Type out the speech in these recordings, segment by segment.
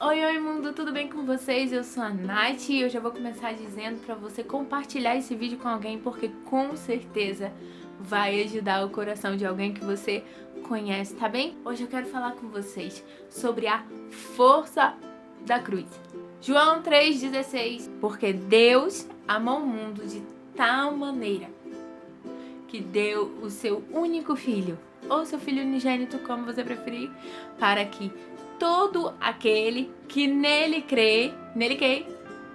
Oi mundo, tudo bem com vocês? Eu sou a Nath e eu já vou começar dizendo pra você compartilhar esse vídeo com alguém, porque com certeza vai ajudar o coração de alguém que você conhece, tá bem? Hoje eu quero falar com vocês sobre a força da cruz. João 3,16. Porque Deus amou o mundo de tal maneira que deu o seu único filho, ou seu filho unigênito, como você preferir, para que todo aquele que nele crê,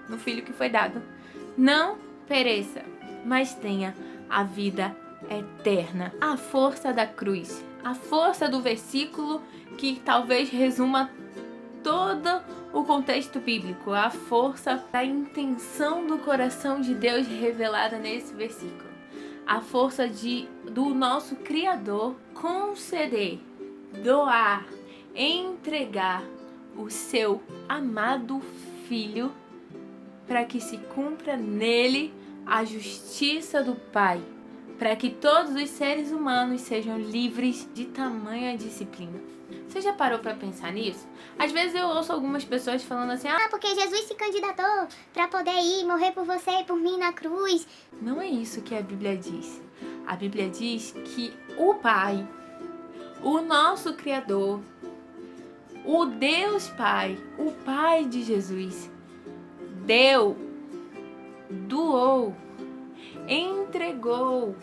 no filho que foi dado, não pereça, mas tenha a vida eterna. A força da cruz, a força do versículo que talvez resuma todo o contexto bíblico, a força da intenção do coração de Deus revelada nesse versículo. A força do nosso Criador conceder, doar, entregar o seu amado Filho para que se cumpra nele a justiça do Pai, para que todos os seres humanos sejam livres de tamanha disciplina. Você já parou para pensar nisso? Às vezes eu ouço algumas pessoas falando assim: porque Jesus se candidatou para poder ir morrer por você e por mim na cruz. Não é isso que a Bíblia diz. A Bíblia diz que o Pai, o nosso Criador, o Deus Pai, o Pai de Jesus, doou, entregou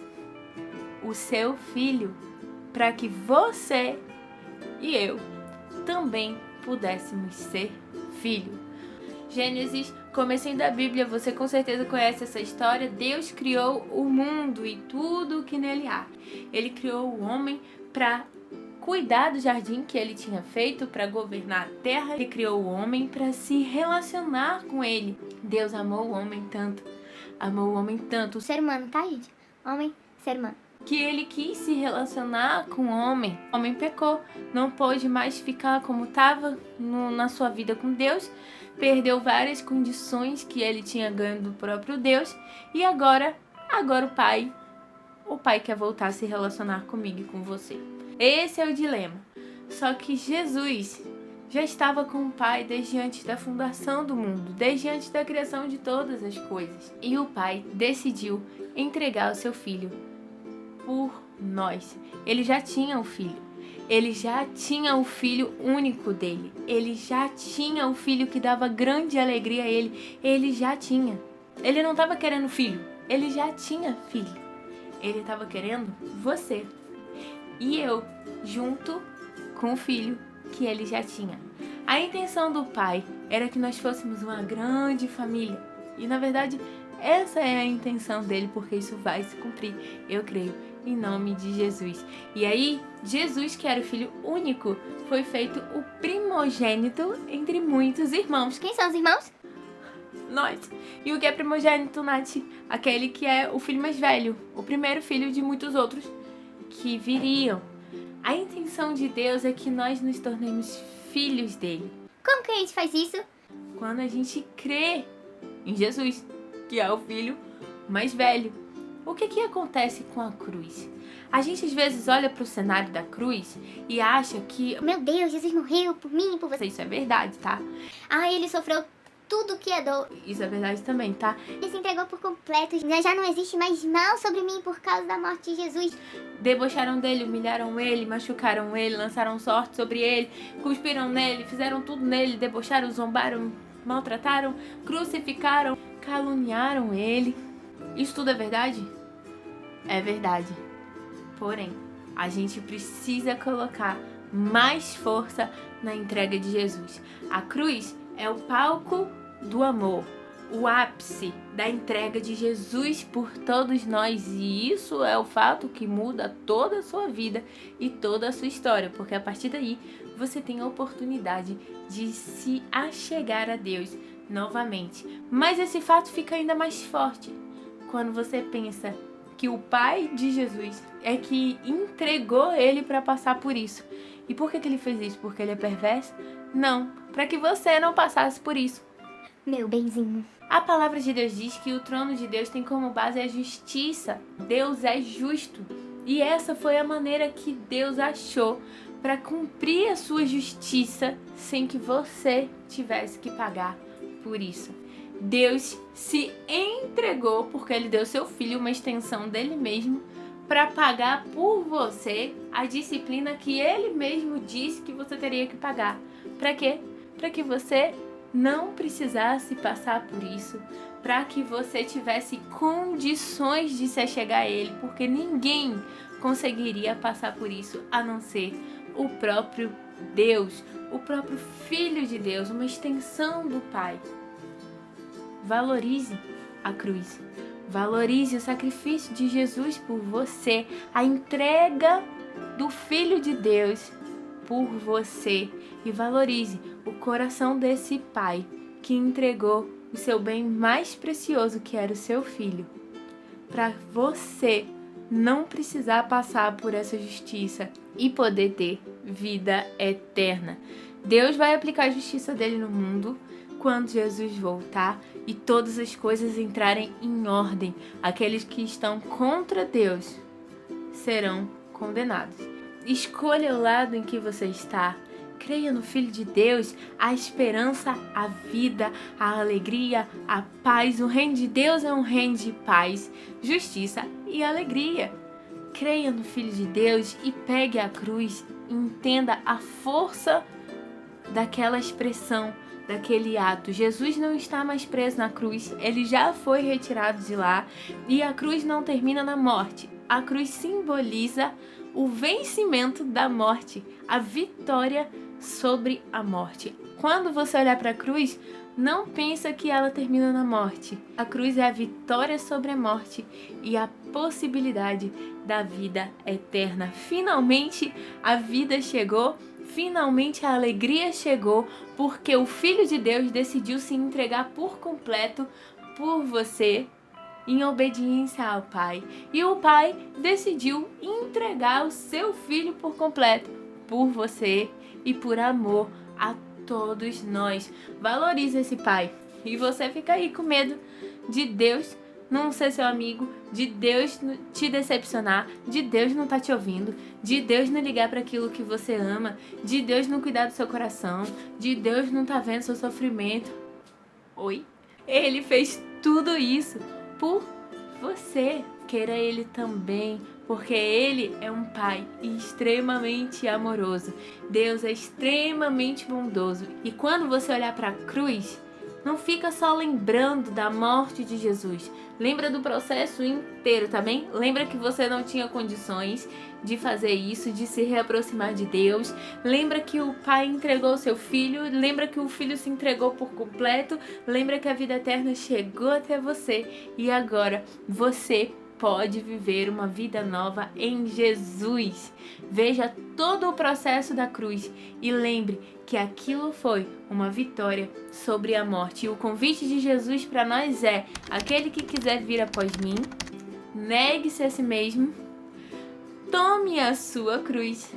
o seu Filho para que você e eu também pudéssemos ser filho. Gênesis, comecinho da Bíblia, você com certeza conhece essa história. Deus criou o mundo e tudo o que nele há. Ele criou o homem para cuidar do jardim que ele tinha feito, para governar a terra. Ele criou o homem para se relacionar com ele. Deus amou o homem tanto, O ser humano, tá, gente? Homem, ser humano. Que ele quis se relacionar com o homem. O homem pecou, não pôde mais ficar como estava na sua vida com Deus, perdeu várias condições que ele tinha ganho do próprio Deus, e agora o pai quer voltar a se relacionar comigo e com você. Esse é o dilema. Só que Jesus já estava com o Pai desde antes da fundação do mundo, desde antes da criação de todas as coisas. E o Pai decidiu entregar o seu Filho por nós. Ele já tinha o Filho. Ele já tinha o Filho único dele. Ele já tinha o Filho que dava grande alegria a ele. Ele já tinha. Ele não estava querendo filho. Ele já tinha filho. Ele estava querendo você e eu, junto com o filho que ele já tinha. A intenção do Pai era que nós fôssemos uma grande família. E na verdade, essa é a intenção dele, porque isso vai se cumprir. Eu creio, em nome de Jesus. E aí, Jesus, que era o filho único, foi feito o primogênito entre muitos irmãos. Quem são os irmãos? Nós. E o que é primogênito, Nath? Aquele que é o filho mais velho, o primeiro filho de muitos outros que viriam. A intenção de Deus é que nós nos tornemos filhos dele. Como que a gente faz isso? Quando a gente crê em Jesus, que é o filho mais velho. O que acontece com a cruz? A gente às vezes olha para o cenário da cruz e acha que, meu Deus, Jesus morreu por mim e por você. Isso é verdade, tá? Ele sofreu tudo que é dor. Isso é verdade também, tá? Ele se entregou por completo. Já não existe mais mal sobre mim por causa da morte de Jesus. Debocharam dele, humilharam ele, machucaram ele, lançaram sorte sobre ele, cuspiram nele, fizeram tudo nele, debocharam, zombaram, maltrataram, crucificaram, caluniaram ele. Isso tudo é verdade? É verdade. Porém, a gente precisa colocar mais força na entrega de Jesus. A cruz é o palco do amor, o ápice da entrega de Jesus por todos nós, e isso é o fato que muda toda a sua vida e toda a sua história, porque a partir daí você tem a oportunidade de se achegar a Deus novamente. Mas esse fato fica ainda mais forte quando você pensa que o Pai de Jesus é que entregou ele para passar por isso. E por que ele fez isso? Porque ele é perverso? Não, para que você não passasse por isso. Meu benzinho. A palavra de Deus diz que o trono de Deus tem como base a justiça. Deus é justo. E essa foi a maneira que Deus achou para cumprir a sua justiça sem que você tivesse que pagar por isso. Deus se entregou porque ele deu seu filho, uma extensão dele mesmo, para pagar por você a disciplina que ele mesmo disse que você teria que pagar. Para quê? Para que você não precisasse passar por isso, para que você tivesse condições de se achegar a ele, porque ninguém conseguiria passar por isso a não ser o próprio Deus, o próprio Filho de Deus, uma extensão do Pai. Valorize a cruz. Valorize o sacrifício de Jesus por você, a entrega do Filho de Deus por você. E valorize o coração desse Pai que entregou o seu bem mais precioso, que era o seu filho, para você não precisar passar por essa justiça e poder ter vida eterna. Deus vai aplicar a justiça dele no mundo quando Jesus voltar e todas as coisas entrarem em ordem. Aqueles que estão contra Deus serão condenados. Escolha o lado em que você está. Creia no Filho de Deus, a esperança, a vida, a alegria, a paz. O reino de Deus é um reino de paz, justiça e alegria. Creia no Filho de Deus e pegue a cruz. Entenda a força daquela expressão, daquele ato. Jesus não está mais preso na cruz, ele já foi retirado de lá e a cruz não termina na morte. A cruz simboliza o vencimento da morte, a vitória sobre a morte. Quando você olhar para a cruz, não pensa que ela termina na morte. A cruz é a vitória sobre a morte e a possibilidade da vida eterna. Finalmente a vida chegou. Finalmente a alegria chegou, porque o Filho de Deus decidiu se entregar por completo por você, em obediência ao Pai. E o Pai decidiu entregar o seu Filho por completo por você e por amor a todos nós. Valorize esse Pai. E você fica aí com medo de Deus não ser seu amigo, de Deus te decepcionar, de Deus não estar te ouvindo, de Deus não ligar para aquilo que você ama, de Deus não cuidar do seu coração, de Deus não estar vendo seu sofrimento. Oi? Ele fez tudo isso por você. Queira ele também, porque ele é um Pai extremamente amoroso. Deus é extremamente bondoso. E quando você olhar para a cruz, não fica só lembrando da morte de Jesus. Lembra do processo inteiro, tá bem? Lembra que você não tinha condições de fazer isso, de se reaproximar de Deus. Lembra que o Pai entregou o seu Filho. Lembra que o Filho se entregou por completo. Lembra que a vida eterna chegou até você. E agora você pode viver uma vida nova em Jesus. Veja todo o processo da cruz e lembre que aquilo foi uma vitória sobre a morte. E o convite de Jesus para nós é: aquele que quiser vir após mim, negue-se a si mesmo, tome a sua cruz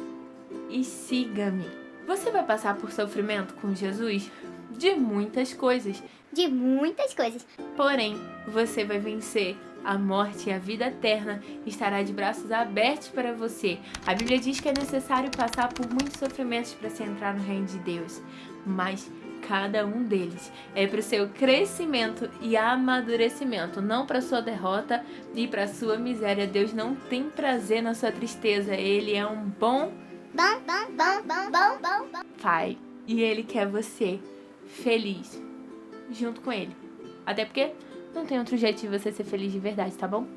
e siga-me. Você vai passar por sofrimento com Jesus? De muitas coisas. De muitas coisas. Porém, você vai vencer a morte e a vida eterna estará de braços abertos para você. A Bíblia diz que é necessário passar por muitos sofrimentos para se entrar no reino de Deus, mas cada um deles é para o seu crescimento e amadurecimento, não para sua derrota e para sua miséria. Deus não tem prazer na sua tristeza. Ele é um bom Pai e Ele quer você feliz junto com Ele. Até porque não tem outro jeito de você ser feliz de verdade, tá bom?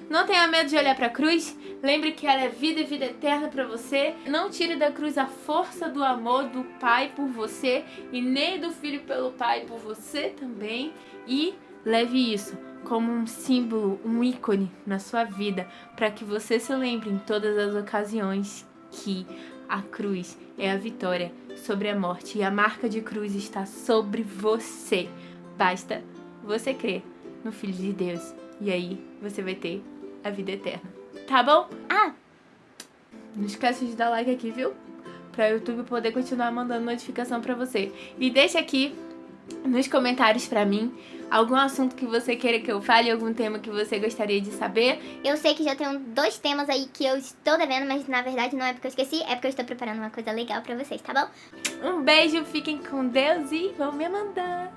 Não tenha medo de olhar pra cruz. Lembre que ela é vida e vida eterna pra você. Não tire da cruz a força do amor do Pai por você e nem do Filho pelo Pai por você também. E leve isso como um símbolo, um ícone na sua vida, para que você se lembre em todas as ocasiões que a cruz é a vitória sobre a morte e a marca de cruz está sobre você. Basta você crer no Filho de Deus e aí você vai ter a vida eterna, tá bom? Não esquece de dar like aqui, viu? Pra o YouTube poder continuar mandando notificação pra você. E deixa aqui nos comentários pra mim Algum assunto que você queira que eu fale, algum tema que você gostaria de saber? Eu sei que já tenho 2 temas aí que eu estou devendo, mas na verdade não é porque eu esqueci, é porque eu estou preparando uma coisa legal pra vocês, tá bom? Um beijo, fiquem com Deus e vão me mandar.